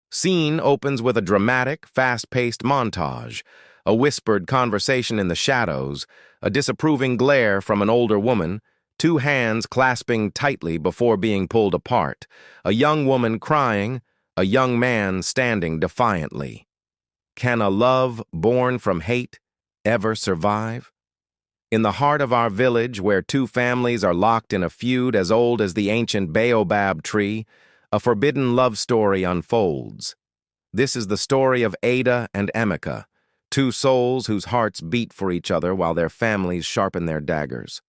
Scene opens with a dramatic, fast-paced montage, a whispered conversation in the shadows, a disapproving glare from an older woman, two hands clasping tightly before being pulled apart, a young woman crying, a young man standing defiantly. Can a love born from hate ever survive? In the heart of our village, where two families are locked in a feud as old as the ancient baobab tree, a forbidden love story unfolds. This is the story of Ada and Emeka, two souls whose hearts beat for each other while their families sharpen their daggers.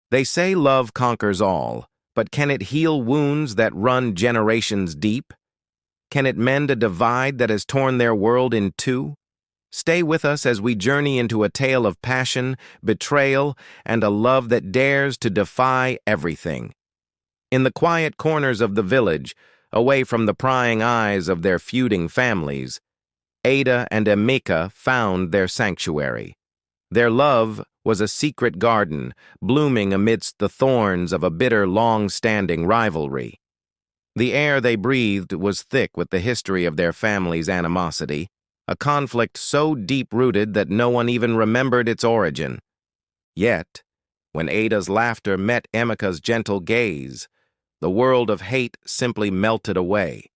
They say love conquers all, but can it heal wounds that run generations deep? Can it mend a divide that has torn their world in two? Stay with us as we journey into a tale of passion, betrayal, and a love that dares to defy everything. In the quiet corners of the village, away from the prying eyes of their feuding families, Ada and Emeka found their sanctuary. Their love was a secret garden, blooming amidst the thorns of a bitter, long-standing rivalry. The air they breathed was thick with the history of their family's animosity, a conflict so deep-rooted that no one even remembered its origin. Yet, when Ada's laughter met Emeka's gentle gaze, the world of hate simply melted away.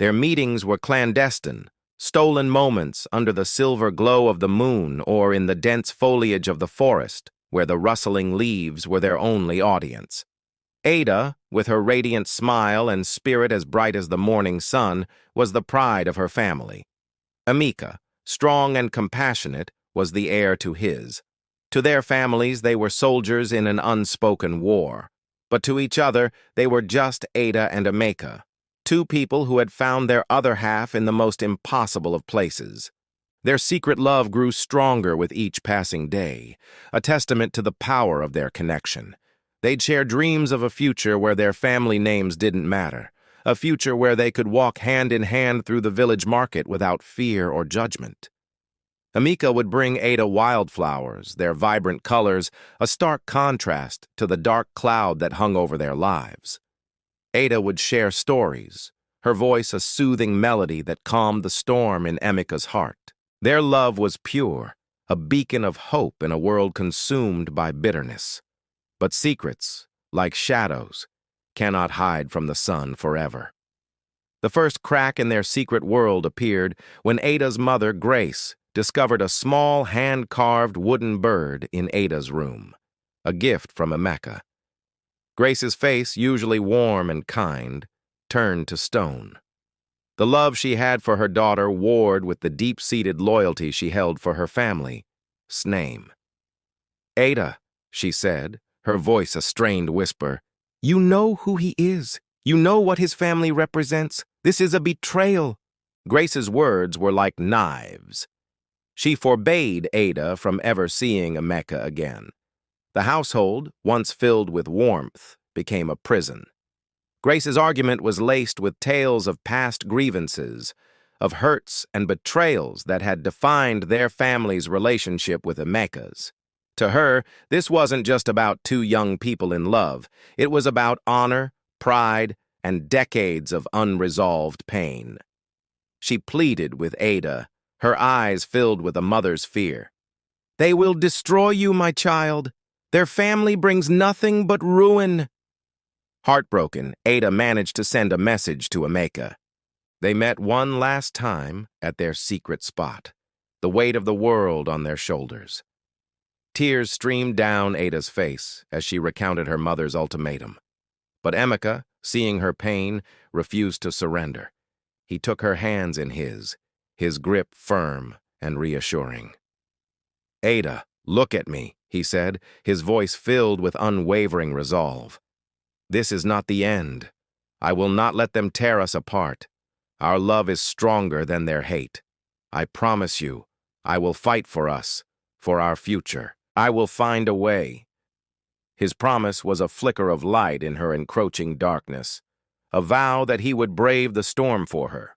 Their meetings were clandestine, stolen moments under the silver glow of the moon or in the dense foliage of the forest, where the rustling leaves were their only audience. Ada, with her radiant smile and spirit as bright as the morning sun, was the pride of her family. Emeka, strong and compassionate, was the heir to his. To their families, they were soldiers in an unspoken war. But to each other, they were just Ada and Emeka, two people who had found their other half in the most impossible of places. Their secret love grew stronger with each passing day, a testament to the power of their connection. They'd share dreams of a future where their family names didn't matter, a future where they could walk hand in hand through the village market without fear or judgment. Emeka would bring Ada wildflowers, their vibrant colors a stark contrast to the dark cloud that hung over their lives. Ada would share stories, her voice a soothing melody that calmed the storm in Emeka's heart. Their love was pure, a beacon of hope in a world consumed by bitterness. But secrets, like shadows, cannot hide from the sun forever. The first crack in their secret world appeared when Ada's mother, Grace, discovered a small hand-carved wooden bird in Ada's room, a gift from Emeka. Grace's face, usually warm and kind, turned to stone. The love she had for her daughter warred with the deep-seated loyalty she held for her family, Sname. "Ada," she said, her voice a strained whisper, "you know who he is. You know what his family represents. This is a betrayal." Grace's words were like knives. She forbade Ada from ever seeing Emeka again. The household, once filled with warmth, became a prison. Grace's argument was laced with tales of past grievances, of hurts and betrayals that had defined their family's relationship with Emeka's. To her, this wasn't just about two young people in love. It was about honor, pride, and decades of unresolved pain. She pleaded with Ada, her eyes filled with a mother's fear. "They will destroy you, my child. Their family brings nothing but ruin." Heartbroken, Ada managed to send a message to Emeka. They met one last time at their secret spot, the weight of the world on their shoulders. Tears streamed down Ada's face as she recounted her mother's ultimatum. But Emeka, seeing her pain, refused to surrender. He took her hands in his grip firm and reassuring. "Ada, look at me," he said, his voice filled with unwavering resolve. "This is not the end. I will not let them tear us apart. Our love is stronger than their hate. I promise you, I will fight for us, for our future. I will find a way." His promise was a flicker of light in her encroaching darkness, a vow that he would brave the storm for her.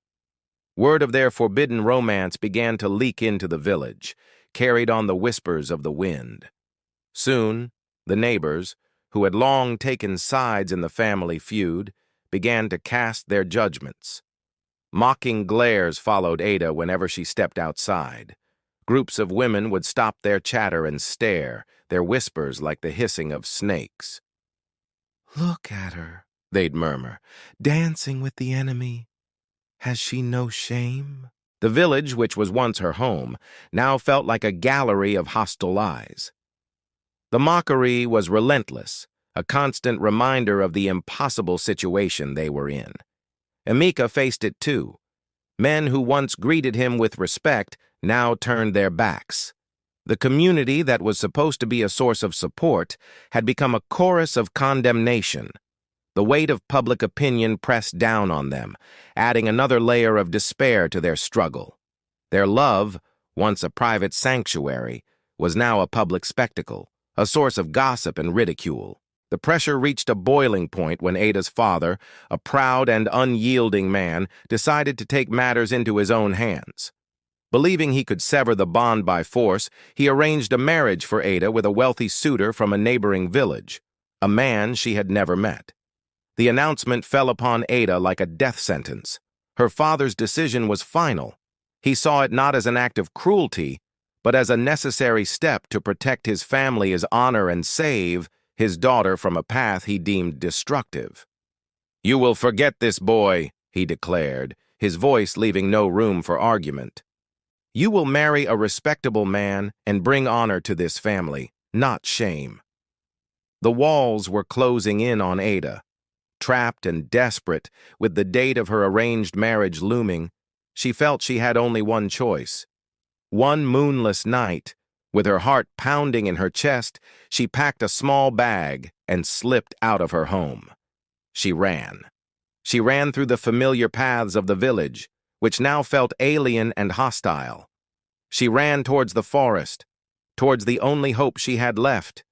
Word of their forbidden romance began to leak into the village, carried on the whispers of the wind. Soon, the neighbors, who had long taken sides in the family feud, began to cast their judgments. Mocking glares followed Ada whenever she stepped outside. Groups of women would stop their chatter and stare, their whispers like the hissing of snakes. "Look at her," they'd murmur, "dancing with the enemy. Has she no shame?" The village, which was once her home, now felt like a gallery of hostile eyes. The mockery was relentless, a constant reminder of the impossible situation they were in. Emeka faced it too. Men who once greeted him with respect now turned their backs. The community that was supposed to be a source of support had become a chorus of condemnation. The weight of public opinion pressed down on them, adding another layer of despair to their struggle. Their love, once a private sanctuary, was now a public spectacle, a source of gossip and ridicule. The pressure reached a boiling point when Ada's father, a proud and unyielding man, decided to take matters into his own hands. Believing he could sever the bond by force, he arranged a marriage for Ada with a wealthy suitor from a neighboring village, a man she had never met. The announcement fell upon Ada like a death sentence. Her father's decision was final. He saw it not as an act of cruelty, but as a necessary step to protect his family's honor and save his daughter from a path he deemed destructive. "You will forget this boy," he declared, his voice leaving no room for argument. "You will marry a respectable man and bring honor to this family, not shame." The walls were closing in on Ada. Trapped and desperate, with the date of her arranged marriage looming, she felt she had only one choice. One moonless night, with her heart pounding in her chest, she packed a small bag and slipped out of her home. She ran. She ran through the familiar paths of the village, which now felt alien and hostile. She ran towards the forest, towards the only hope she had left,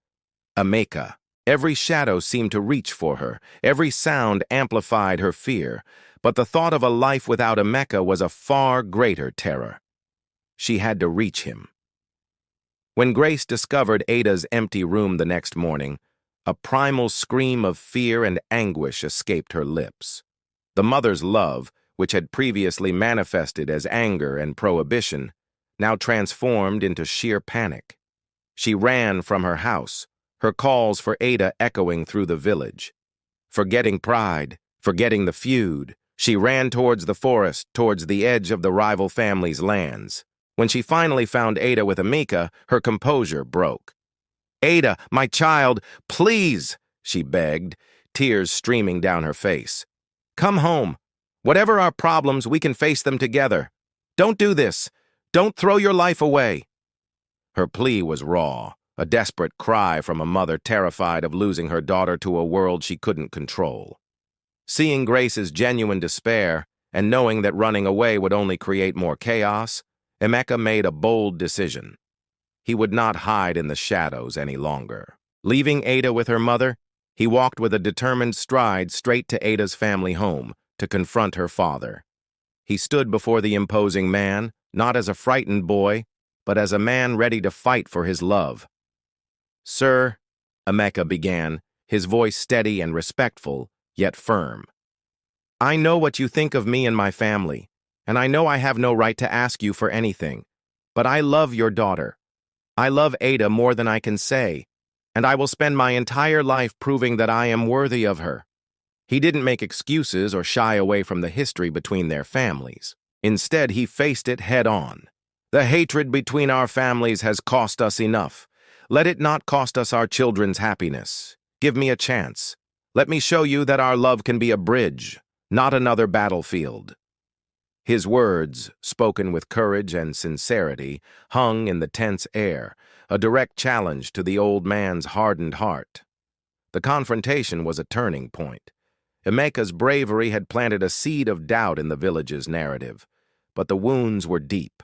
Emeka. Every shadow seemed to reach for her, every sound amplified her fear, but the thought of a life without Emeka was a far greater terror. She had to reach him. When Grace discovered Ada's empty room the next morning, a primal scream of fear and anguish escaped her lips. The mother's love, which had previously manifested as anger and prohibition, now transformed into sheer panic. She ran from her house, her calls for Ada echoing through the village. Forgetting pride, forgetting the feud, she ran towards the forest, towards the edge of the rival family's lands. When she finally found Ada with Emeka, her composure broke. "Ada, my child, please," she begged, tears streaming down her face. "Come home. Whatever our problems, we can face them together. Don't do this. Don't throw your life away." Her plea was raw, a desperate cry from a mother terrified of losing her daughter to a world she couldn't control. Seeing Grace's genuine despair, and knowing that running away would only create more chaos, Emeka made a bold decision. He would not hide in the shadows any longer. Leaving Ada with her mother, he walked with a determined stride straight to Ada's family home to confront her father. He stood before the imposing man, not as a frightened boy, but as a man ready to fight for his love. "Sir," Emeka began, his voice steady and respectful, yet firm. "I know what you think of me and my family, and I know I have no right to ask you for anything, but I love your daughter. I love Ada more than I can say, and I will spend my entire life proving that I am worthy of her." He didn't make excuses or shy away from the history between their families. Instead, he faced it head-on. "The hatred between our families has cost us enough. Let it not cost us our children's happiness. Give me a chance. Let me show you that our love can be a bridge, not another battlefield." His words, spoken with courage and sincerity, hung in the tense air, a direct challenge to the old man's hardened heart. The confrontation was a turning point. Emeka's bravery had planted a seed of doubt in the village's narrative, but the wounds were deep.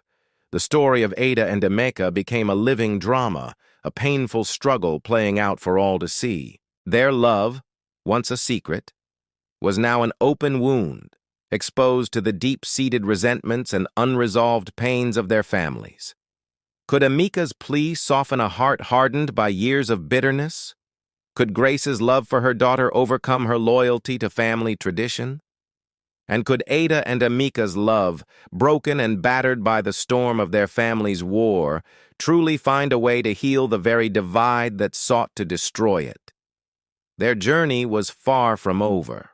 The story of Ada and Emeka became a living drama, a painful struggle playing out for all to see. Their love, once a secret, was now an open wound, exposed to the deep-seated resentments and unresolved pains of their families. Could Emeka's plea soften a heart hardened by years of bitterness? Could Grace's love for her daughter overcome her loyalty to family tradition? And could Ada and Amika's love, broken and battered by the storm of their family's war, truly find a way to heal the very divide that sought to destroy it? Their journey was far from over.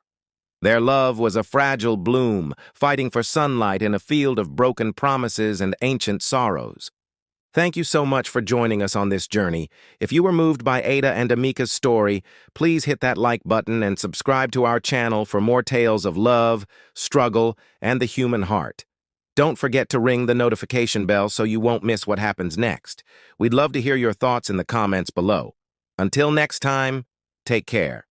Their love was a fragile bloom, fighting for sunlight in a field of broken promises and ancient sorrows. Thank you so much for joining us on this journey. If you were moved by Ada and Amika's story, please hit that like button and subscribe to our channel for more tales of love, struggle, and the human heart. Don't forget to ring the notification bell so you won't miss what happens next. We'd love to hear your thoughts in the comments below. Until next time, take care.